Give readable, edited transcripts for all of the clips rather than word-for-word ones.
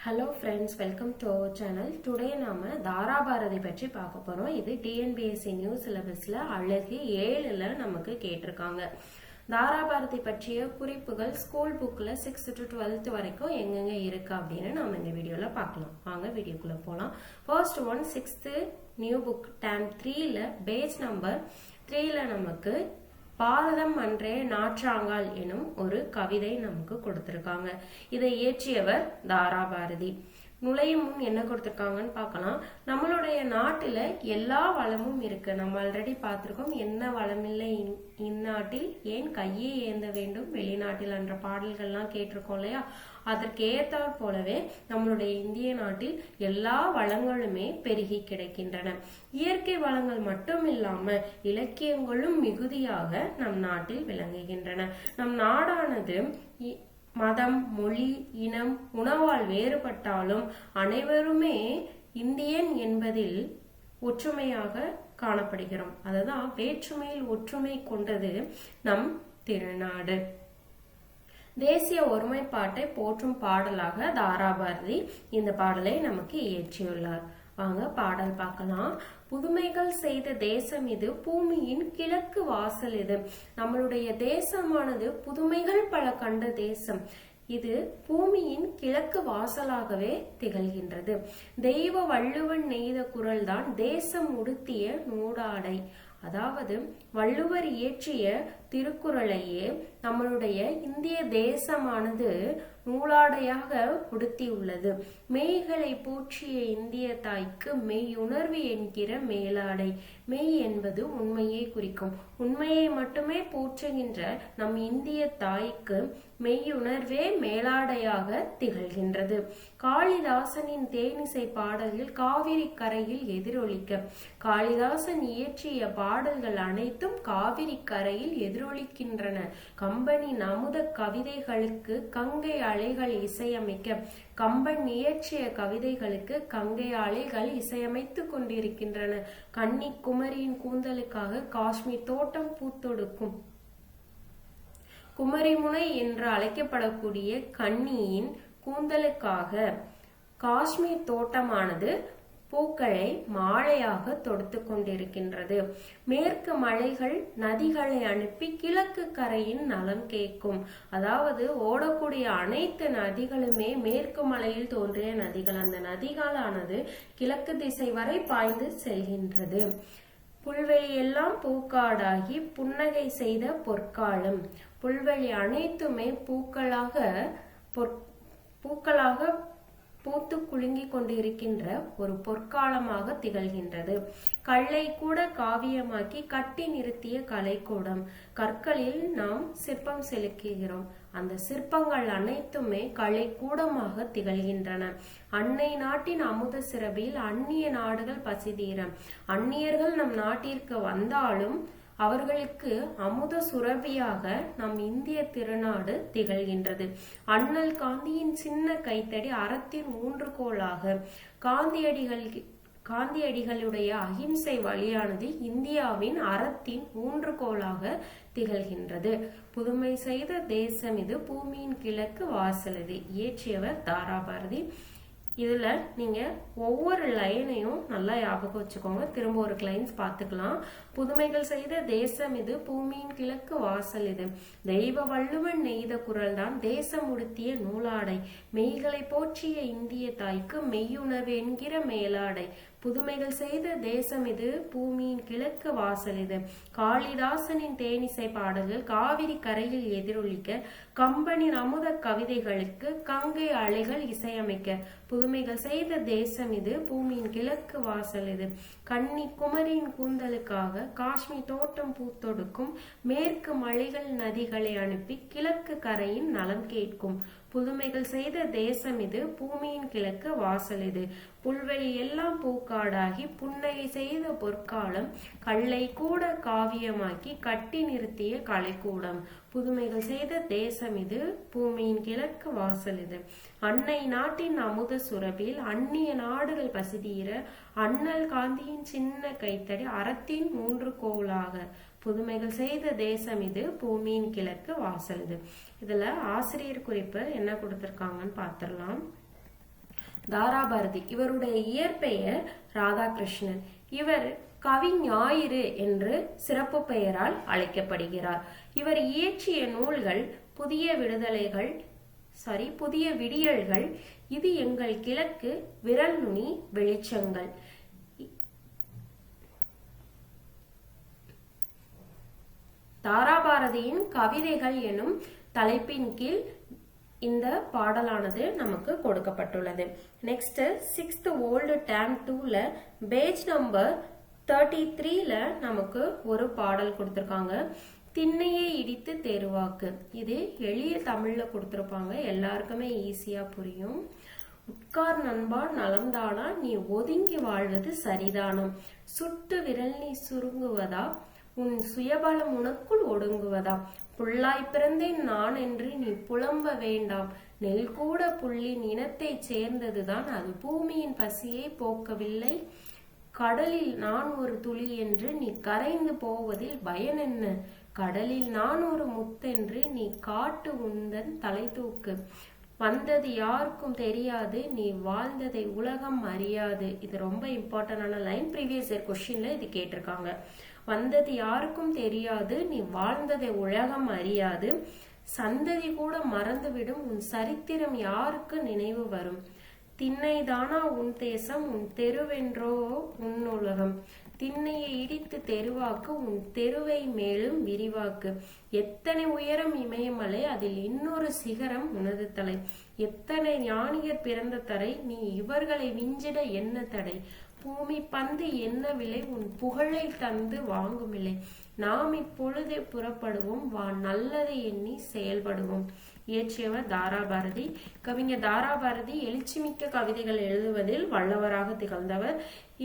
Hello friends, welcome to our channel. Today நாம தாராபாரதி பற்றி பார்க்க போறோம். இது TNPSC நியூ சிலபஸ்ல அழகு 7ல நமக்கு கேட்டிருக்காங்க. தாராபாரதி பற்றிய குறிப்புகள் ஸ்கூல் புக்ல 6th to 12th வரைக்கும் எங்கெங்க இருக்கு அப்படின்னு நாம இந்த வீடியோல பார்க்கலாம். வாங்க வீடியோக்குள்ள போலாம். First one 6th new book term 3ல பேஜ் நம்பர் 3ல நமக்கு பாரதம் அன்றே நாற்றாங்கால் எனும் ஒரு கவிதை நமக்கு கொடுத்திருக்காங்க. இதை இயற்றியவர் தாராபாரதி. நுழையும் முன் என்ன கொடுத்திருக்காங்கன்னு பார்க்கலாம். நம்மளுடைய நாட்டுல எல்லா வளமும் இருக்கு. நம்ம ஆல்ரெடி பார்த்திருக்கோம். என்ன வளம் இல்லை இந்நாட்டில் ஏன் கையை ஏந்த வேண்டும் வெளிநாட்டில் என்ற பாடல்கள்லாம் கேட்டிருக்கோம் இல்லையா? அதற்கு ஏற்றாற் போலவே நம்மளுடைய இந்திய நாட்டில் எல்லா வளங்களுமே பெருகி கிடைக்கின்றன. இயற்கை வளங்கள் மட்டும் இல்லாம இலக்கியங்களும் மிகுதியாக நம் நாட்டில் விளங்குகின்றன. நம் நாடானது மதம், மொழி, இனம், உணவால் வேறுபட்டாலும் அனைவருமே இந்தியன் என்பதில் ஒற்றுமையாக காணப்படுகிறோம். அதுதான் வேற்றுமையில் ஒற்றுமை கொண்டது நம் திருநாடு. தேசிய ஒருமைப்பாட்டை போற்றும் பாடலாக தாராபாரதி இந்த பாடலை நமக்கு இயற்றியுள்ளார். வாங்க பாடல் பார்க்கலாம். புதுமைகள் செய்த தேசம் இது, பூமியின் கிழக்கு வாசல் இது. நம்மளுடைய தேசமானது புதுமைகள் பல கண்ட தேசம். இது பூமியின் கிழக்கு வாசலாகவே திகழ்கின்றது. தெய்வ வள்ளுவன் நெய்த குரல் தான் தேசம் உடுத்திய நூடாடை. அதாவது வள்ளுவர் இயற்றிய திருக்குறளையே நம்மளுடைய இந்திய தேசமானது நூலாடையாக உடுத்தியுள்ளது. மெய்களை போற்றிய இந்திய தாய்க்கு மெய்யுணர்வு என்கிற மேலாடை. மெய் என்பது உண்மையை குறிக்கும். உண்மையை மட்டுமே போற்றுகின்ற நம் இந்திய தாய்க்கு மெய்யுணர்வே மேலாடையாக திகழ்கின்றது. காளிதாசனின் தேனிசை பாடல்கள் காவிரி கரையில் எதிரொலிக்க. காளிதாசன் இயற்றிய பாடல்கள் அனைத்தும் காவிரி கரையில் எதிரொலிக்கின்றன. கம்பனின் அமுத கவிதைகளுக்கு கங்கை அலைகள் இசையமைக்க. கம்பன் இயற்றிய கவிதைகளுக்கு கங்கை அலைகள் இசையமைத்துக் கொண்டிருக்கின்றன. கன்னிக்குமரியின் கூந்தலுக்காக காஷ்மீர் தோட்டம் பூத்தொடுக்கும். குமரிமுனை என்று அழைக்கப்படக்கூடிய கன்னியின் கூந்தலுக்காக காஷ்மீர் தோட்டமானது பூக்களை மாலையாக தொடுத்து கொண்டிருக்கின்றது. மேற்கு மலைகள் நதிகளை அனுப்பி கிழக்கு கரையின் நலம் கேட்கும். அதாவது ஓடக்கூடிய அனைத்து நதிகளுமே மேற்கு மலையில் தோன்றிய நதிகள். அந்த நதிகளானது கிழக்கு திசை வரை பாய்ந்து செல்கின்றது. புல்வெளி எல்லாம் பூக்காடாகி புன்னகை செய்த பொற்காலம். புல்வெளி அனைத்துமே பூக்களாக பூத்து குலுங்கி கொண்டிருக்கின்ற ஒரு பொற்காலமாக திகழ்கின்றது. கல்லை கூட காவியமாக்கி கட்டி நிறுத்திய கலைக்கூடம். கற்களில் நாம் சிற்பம் செலுத்துகிறோம். அந்த சிற்பங்கள் அனைத்துமே கலைக்கூடமாக திகழ்கின்றன. அன்னை நாட்டின் அமுத சிறப்பில் அந்நிய நாடுகள் பசிதீரம். அந்நியர்கள் நம் நாட்டிற்கு வந்தாலும் அவர்களுக்கு அமுத சுரபியாக நம் இந்திய திருநாடு திகழ்கின்றது. அண்ணல் காந்தியின் சின்ன கைத்தடி அறத்தின் ஊன்றுகோலாக. காந்தியடிகளுடைய அகிம்சை வழியானது இந்தியாவின் அறத்தின் ஊன்றுகோலாக திகழ்கின்றது. புதுமை செய்த தேசம் இது, பூமியின் கிழக்கு வாசல் இது. இயற்றியவர் தாராபாரதி. இதுல நீங்க ஒவ்வொரு லைனையும் நல்லா ஞாபகம் வச்சுக்கோங்க. திரும்ப ஒரு லைன்ஸ் பார்த்துக்கலாம். புதுமைகள் செய்த தேசம் இது, பூமியின் கிழக்கு வாசல் இது. தெய்வ வள்ளுவன் நெய்த குரல் தான் தேசம் உடுத்திய நூலாடை. மெய்களை போற்றிய இந்திய தாய்க்கு மெய்யுணர்வு என்கிற மேலாடை. புதுமைகள் செய்த தேசம் இது, பூமியின் கிழக்கு வாசல் இது. காளிதாசனின் தேனிசை பாடல்கள் காவிரி கரையில் எதிரொலிக்க. கம்பனின் அமுத கவிதைகளுக்கு கங்கை அலைகள் இசையமைக்க. புதுமைகள் செய்த தேசம் இது, பூமியின் கிழக்கு வாசல் இது. கன்னிக்குமரியின் கூந்தலுக்காக காஷ்மீர் தோட்டம் பூத்தொடுக்கும். மேற்கு மலைகள் நதிகளை அனுப்பி கிழக்கு கரையின் நலம் கேட்கும். புதுமைகள் செய்த தேசம் இது, பூமியின் கிழக்கு வாசல் இது. புல்வெளி எல்லாம் பூக்காடாகி புன்னகை செய்த பொற்காலம். கல்லை கூட காவியமாக்கி கட்டி நிறுத்திய கலைக்கூடம். புதுமைகள் செய்த தேசம் இது, பூமியின் கிழக்கு வாசல் இது. அன்னை நாட்டின் அமுத சுரபில் அந்நிய நாடுகள் பசிதீர. அண்ணல் காந்தியின் சின்ன கைத்தடி அறத்தின் ஊன்றுகோலாக. புதுமைகள் செய்த தேசம் இது, பூமியின் கிழக்கு வாசல் இது. இதுல ஆசிரியர் குறிப்பு என்ன கொடுத்திருக்காங்கன்னு பார்த்திடலாம். தாராபாரதி இவருடைய இயற்பெயர் ராதாகிருஷ்ணன். இவர் கவி ஞாயிறு என்று சிறப்பு பெயரால் அழைக்கப்படுகிறார். இவர் இயற்றிய நூல்கள் புதிய விடியல்கள், இது எங்கள் கிழக்கு, விரல் நுனி, வெளிச்சங்கள். தாராபாரதியின் கவிதைகள் எனும் தலைப்பின் கீழ் இந்த பாடலானது நமக்கு கொடுக்கப்பட்டுள்ளது. நெக்ஸ்ட் 6th ஓல்டு டேம் 2ல பேஜ் நம்பர் 33ல நமக்கு ஒரு பாடல் கொடுத்திருக்காங்க. திண்ணையை இடித்து தெருவாக்கு. இது எளிய தமிழ்ல கொடுத்திருப்பாங்க, எல்லாருக்குமே ஈஸியா புரியும். உட்கார் நண்பா நலம்தானா, நீ ஒதுங்கி வாழ்வது சரிதானம். சுட்டு விரல் நீ சுருங்குவதா, உன் சுயபலம் உனக்குள் ஒடுங்குவதா. புல்லாய் பிறந்தேன் நான் என்று நீ புலம்ப வேண்டாம். நெல் கூட புல்லின் இனத்தை சேர்ந்ததுதான், அது பூமியின் பசியை போக்கவில்லை. கடலில் நான் ஒரு துளி என்று நீ கரைந்து போவதில் பயன் என்ன. கடலில் நான் ஒரு முத்தென்று நீ காட்டு உந்தன் தலை தூக்கு. வந்தது யாருக்கும் தெரியாது, நீ வாழ்ந்ததை உலகம் அறியாது. இது ரொம்ப இம்பார்ட்டன்டான லைன், ப்ரீவியஸ் இயர் கொஸ்டின்ல இது கேட்டிருக்காங்க. வந்தது யாருக்கும் தெரியாது, நீ வாழ்ந்ததை உலகம் அறியாது. சந்ததி கூட மறந்துவிடும், உன் சரித்திரம் யாருக்கு நினைவு வரும். திண்ணைதானா உன் தேசம், உன் தெருவென்றோ உன் உலகம். திண்ணையை இடித்து தெருவாக்கு, உன் தெருவை மேலும் விரிவாக்கு. எத்தனை உயரம் இமயமலை, அதில் இன்னொரு சிகரம் உனது தலை. எத்தனை ஞானியர் பிறந்த தரை, நீ இவர்களை விஞ்சிட என்ன தடை. பூமி பந்து என்ன விலை, உன் புகழை தந்து வாங்குமில்லை. நாம் இப்பொழுதே புறப்படுவோம், வா நல்லதை எண்ணி செயல்படுவோம். இயற்றியவர் தாராபாரதி. கவிஞர் தாராபாரதி எழுச்சிமிக்க கவிதைகள் எழுதுவதில் வல்லவராக திகழ்ந்தவர்.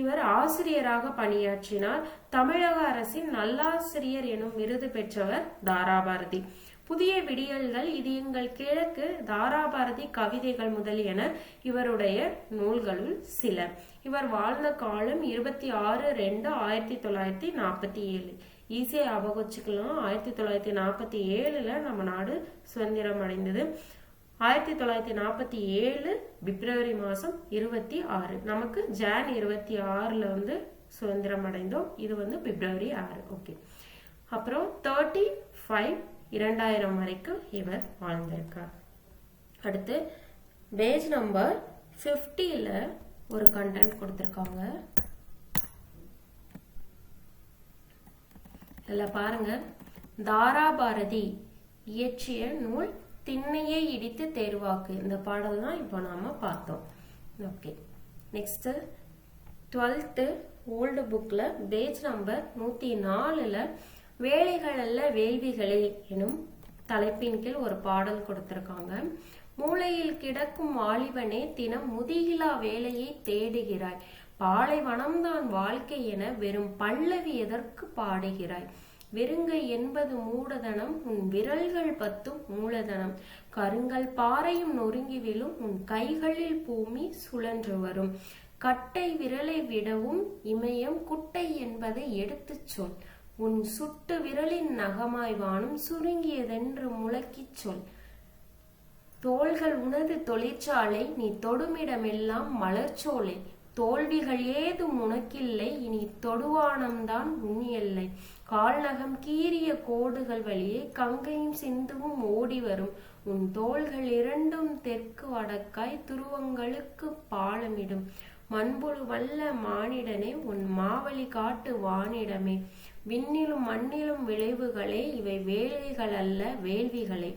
இவர் ஆசிரியராக பணியாற்றினார். தமிழக அரசின் நல்லாசிரியர் எனும் விருது பெற்றவர் தாராபாரதி. புதிய விடியல்கள், இது எங்கள் கிழக்கு, தாராபாரதி கவிதைகள் முதலியன இவருடைய நூல்களுள் சில. இவர் வாழ்ந்த காலம் 26/2/1947. ஈஸியா ஞாபகம் வச்சுக்கலாம். 1947ல நம்ம நாடு சுதந்திரம் அடைந்தது. 1947 பிப்ரவரி மாசம் 26, நமக்கு ஜான் 26ல சுதந்திரம் அடைந்தோம். இது பிப்ரவரி 6. ஓகே. அப்புறம் 13/5/2000 வரைக்கும் இவர் வாழ்ந்திருக்கார். அடுத்து பேஜ் நம்பர் 50ல ஒரு கண்டென்ட் கொடுத்திருக்காங்க. இதுல பாருங்க, தாராபாரதி இயற்றிய நூல் திண்ணையை இடித்து தேர்வாக்கு. இந்த பாடல் தான் இப்போ நாம பார்த்தோம். ஓகே. நெக்ஸ்ட் 12th ஓல்டு புக்ல பேஜ் நம்பர் 104ல வேலைகள் அல்ல வேள்விகளே எனும் தலைப்பின் கீழ் ஒரு பாடல் கொடுத்திருக்காங்க. மூளையில் கிடக்கும் வாலிபனே, தினம் முதிகிலா வேலையை தேடுகிறாய். பாலைவனம்தான் வாழ்க்கை என வெறும் பல்லவி எதற்கு பாடுகிறாய். வெறுங்கை என்பது மூடதனம், உன் விரல்கள் 10 மூலதனம். கருங்கல் பாறையும் நொறுங்கி விழும், உன் கைகளில் பூமி சுழன்று வரும். கட்டை விரலை விடவும் இமயம் குட்டை என்பதை எடுத்துச் சொல். உன் சுட்டு விரலின் நகமாய் வானம் சுருங்கியதென்று முழக்கிச் சொல். தோள்கள் உனது தொழிற்சாலை, நீ தொடுமிடமெல்லாம் மலர்ச்சோலை. தோல்விகள் ஏதும் உனக்கில்லை, இனி தொடுவானம்தான் உன் எல்லை. கால்நகம் கீறிய கோடுகள் வழியே கங்கையும் சிந்துவும் ஓடி வரும். உன் தோள்கள் இரண்டும் தெற்கு வடக்காய் துருவங்களுக்கு பாலமிடும். மண்புழு வல்ல மானிடனே, உன் மாவழி காட்டு வானிடமே. விண்ணிலும் மண்ணிலும் விளைவுகளே, இவை வேலைகள் அல்ல வேள்விகளே.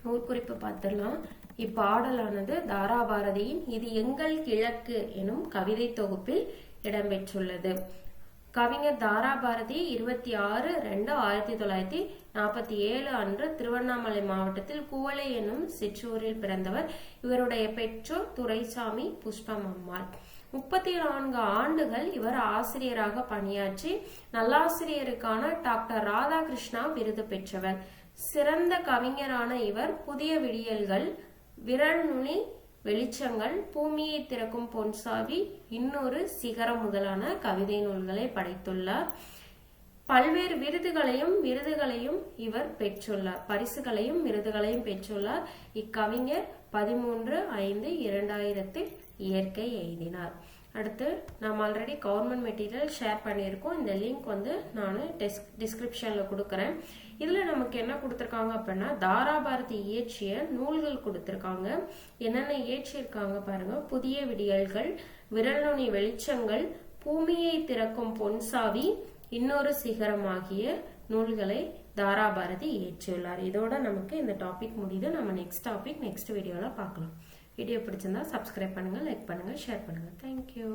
நூற்குறிப்பு பார்த்துடலாம். இப்பாடலானது தாராபாரதியின் இது எங்கள் கிழக்கு எனும் கவிதை தொகுப்பில் இடம்பெற்றுள்ளது. கவிஞர் தாராபாரதி 26/2/1947 அன்று திருவண்ணாமலை மாவட்டத்தில் குவளை என்னும் சிற்றூரில் பிறந்தவர். இவருடைய பெற்றோர் துரைசாமி, புஷ்பம் அம்மாள். 34 ஆண்டுகள் இவர் ஆசிரியராக பணியாற்றி நல்லாசிரியருக்கான டாக்டர் ராதாகிருஷ்ணா விருது பெற்றவர். சிறந்த கவிஞரான இவர் புதிய விடியல்கள், விரல் நுனி, வெளிச்சங்கள், பூமியை திறக்கும் பொன்சாவி, இன்னொரு சிகரம் முதலான கவிதை நூல்களை படைத்துள்ளார். பல்வேறு விருதுகளையும் இவர் பெற்றுள்ளார். பரிசுகளையும் விருதுகளையும் பெற்றுள்ளார். இக்கவிஞர் 13/5/2000 இயற்கை எய்தினார். அடுத்து நம்ம ஆல்ரெடி கவர்மெண்ட் மெட்டீரியல் ஷேர் பண்ணியிருக்கோம். இந்த லிங்க் வந்து நான் டிஸ்கிரிப்ஷன்ல கொடுக்குறேன். இதுல நமக்கு என்ன கொடுத்துருக்காங்க அப்படின்னா தாராபாரதி இயற்றிய நூல்கள் கொடுத்துருக்காங்க. என்னென்ன இயற்றியிருக்காங்க பாருங்க. புதிய விடியல்கள், விரல் நுனி வெளிச்சங்கள், பூமியை திறக்கும் பொன்சாவி, இன்னொரு சிகரம் ஆகிய நூல்களை தாராபாரதி இயற்றியுள்ளார். இதோட நமக்கு இந்த டாபிக் முடியுது. நம்ம நெக்ஸ்ட் வீடியோல பார்க்கலாம். வீடியோ பிடிச்சிருந்தா சப்ஸ்கிரைப் பண்ணுங்க, லைக் பண்ணுங்க, ஷேர் பண்ணுங்க. தேங்க்யூ.